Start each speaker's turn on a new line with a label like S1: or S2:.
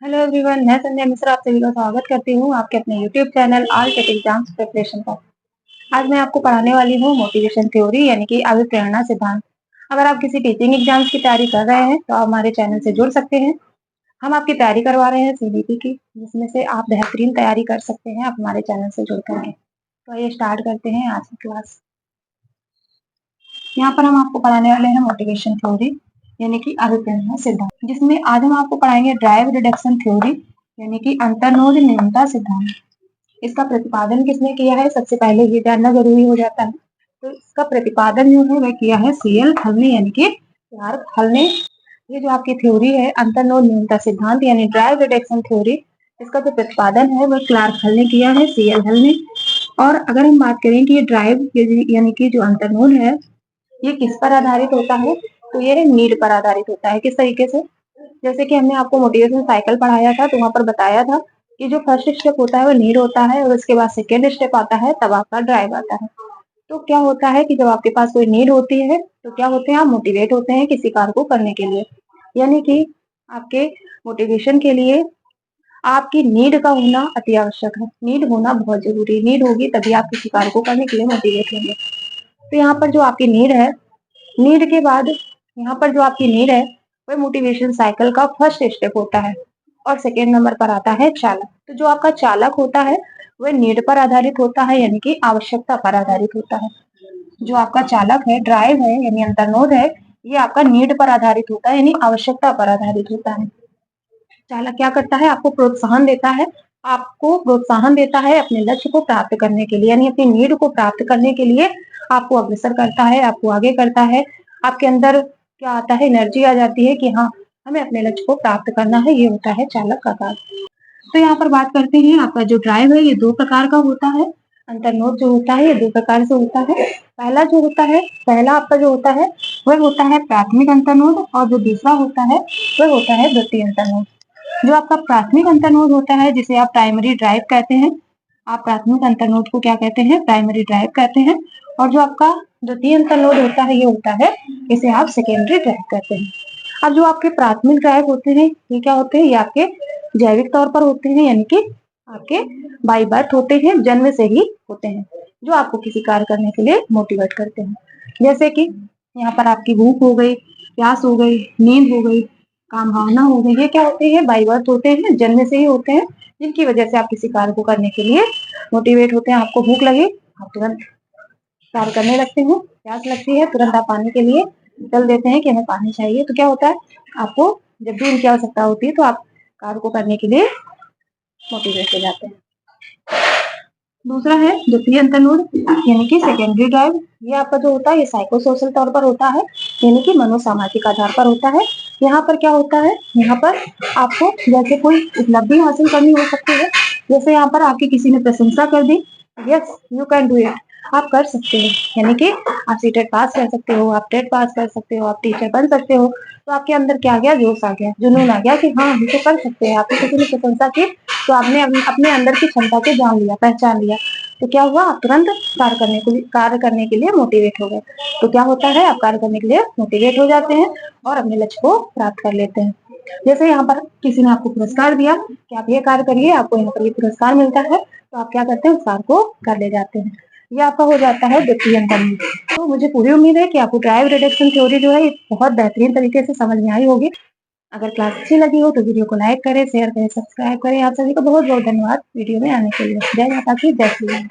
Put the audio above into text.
S1: Hello everyone, मैं संध्या मिश्रा आप सभी का स्वागत करती हूँ आपके अपने YouTube channel All Tech Exams preparation पर। आज मैं आपको पढ़ाने वाली हूँ मोटिवेशन थ्योरी यानी कि अभिप्रेरणा सिद्धांत। अगर आप किसी टीचिंग एग्जाम्स की तैयारी कर रहे हैं तो आप हमारे चैनल से जुड़ सकते हैं। हम आपकी तैयारी करवा रहे हैं सीबीपी की, जिसमें से आप बेहतरीन तैयारी कर सकते हैं आप हमारे चैनल से जुड़ करके। तो ये स्टार्ट करते हैं आज की क्लास। यहाँ पर हम आपको पढ़ाने वाले हैं मोटिवेशन थ्योरी यानी कि अभिप्रेरणा सिद्धांत, जिसमें आज हम आपको पढ़ाएंगे ड्राइव रिडक्शन थ्योरी यानी कि अंतर्नोद न्यूनता सिद्धांत। इसका प्रतिपादन किसने किया है, सबसे पहले ये जानना जरूरी हो जाता है। तो इसका प्रतिपादन जो है वह किया है सीएल हल ने यानी कि क्लार्क हल ने। ये जो आपकी थ्योरी है अंतर्नोद न्यूनता सिद्धांत यानी ड्राइव रिडक्शन थ्योरी, इसका जो प्रतिपादन है वह क्लार्क हल ने किया है, सीएल हल ने। और अगर हम बात करें कि ये ड्राइव यानी कि जो अंतर्नोद है ये किस पर आधारित होता है, तो ये नीड पर आधारित होता है। किस तरीके से, जैसे कि हमने आपको मोटिवेशन साइकिल पढ़ाया था तो वहां पर बताया था कि जो फर्स्ट स्टेप होता है वो नीड होता है और उसके बाद सेकेंड स्टेप आता है, तब आपका ड्राइव आता है। तो क्या होता है कि जब आपके पास कोई नीड होती है तो क्या होते हैं, आप मोटिवेट होते हैं किसी कार्य को करने के लिए। यानी कि आपके मोटिवेशन के लिए आपकी नीड का होना अति आवश्यक है। नीड होना बहुत जरूरी है, नीड होगी तभी आप किसी कार्य को करने के लिए मोटिवेट होंगे। तो यहाँ पर जो आपकी नीड है, नीड के बाद यहाँ पर जो आपकी नीड है वह मोटिवेशन साइकिल का फर्स्ट स्टेप होता है और सेकेंड नंबर पर आता है चालक। तो जो आपका चालक होता है वह नीड पर आधारित होता है यानी कि आवश्यकता पर आधारित होता है। जो आपका चालक है, ड्राइव है यानी अंतर्नोद है, ये आपका नीड पर आधारित होता है यानी आवश्यकता पर आधारित होता है। चालक क्या करता है, आपको प्रोत्साहन देता है, आपको प्रोत्साहन देता है अपने लक्ष्य को प्राप्त करने के लिए यानी अपनी नीड को प्राप्त करने के लिए आपको अग्रसर करता है, आपको आगे करता है। आपके अंदर क्या आता है, एनर्जी आ जाती है कि हाँ हमें अपने लक्ष्य को प्राप्त करना है, ये होता है चालक का कार्य। तो यहाँ पर बात करते हैं आपका जो ड्राइव है ये दो प्रकार का होता है। अंतर्नोद जो होता है ये दो प्रकार से होता है। पहला जो होता है, पहला आपका जो होता है वह होता है प्राथमिक अंतर्नोद और जो दूसरा होता है वह होता है द्वितीय अंतर्नोद। जो आपका प्राथमिक अंतर्नोद होता है जिसे आप प्राइमरी ड्राइव कहते हैं, आप प्राथमिक अंतर्नोद को क्या कहते हैं, प्राइमरी ड्राइव कहते हैं। और जो आपका द्वितीय अंतर्नोद होता है ये होता है, इसे आप सेकेंडरी ड्राइव कहते हैं। अब जो आपके प्राथमिक ड्राइव होते हैं ये क्या होते हैं, ये आपके जैविक तौर पर होते हैं यानी कि आपके बाई बर्थ होते हैं, जन्म से ही होते हैं, जो आपको किसी कार्य करने के लिए मोटिवेट करते हैं। जैसे कि यहाँ पर आपकी भूख हो गई, प्यास हो गई, नींद हो गई, काम भावना हो गई, ये क्या होते हैं, बाई बर्थ होते हैं, जन्म से ही होते हैं, जिनकी वजह से आप किसी कार्य को करने के लिए मोटिवेट होते हैं। आपको भूख लगी, आप तुरंत कार्य करने लगते हो, प्यास लगती है तुरंत आप पानी के लिए चल देते हैं कि हमें पानी चाहिए। तो क्या होता है, आपको जब भी उनकी आवश्यकता होती है तो आप कार्य को करने के लिए मोटिवेट हो जाते हैं। दूसरा है द्वितीय अंतर्नोद यानी कि सेकेंडरी ड्राइव। ये आपका जो होता है ये साइको सोशल तौर पर होता है यानी कि मनोसामाजिक आधार पर होता है। यहाँ पर क्या होता है, यहाँ पर आपको जैसे कोई उपलब्धि हासिल करनी हो सकती है, जैसे यहाँ पर आपकी किसी ने प्रशंसा कर दी, yes you can do it, आप कर सकते हो, यानी कि आप सीटेट पास कर सकते हो, आप टेट पास कर सकते हो, आप टीचर बन सकते हो। तो आपके अंदर क्या आ गया, जोश आ गया, जुनून आ गया कि हाँ हम तो कर सकते हैं। आपको किसी ने प्रशंसा की तो आपने अपने अंदर की क्षमता को जान लिया, पहचान लिया, तो क्या हुआ, आप तुरंत कार्य करने के लिए मोटिवेट हो गए। तो क्या होता है, आप कार्य करने के लिए मोटिवेट हो जाते हैं और अपने लक्ष्य को प्राप्त कर लेते हैं। जैसे यहाँ पर किसी ने आपको पुरस्कार दिया कि आप ये कार्य करिए, आपको यहाँ पर ये पुरस्कार मिलता है, तो आप क्या करते हैं, उस कार्य को कर ले जाते हैं। ये आपका हो जाता है द्वितीय अंतर्नोद। तो मुझे पूरी उम्मीद है कि आपको ड्राइव रिडक्शन थ्योरी जो है बहुत बेहतरीन तरीके से समझ में आई होगी। अगर क्लास अच्छी लगी हो तो वीडियो को लाइक करें, शेयर करें, सब्सक्राइब करें। आप सभी को बहुत बहुत धन्यवाद वीडियो में आने के लिए। जय माता की, जय श्री राम।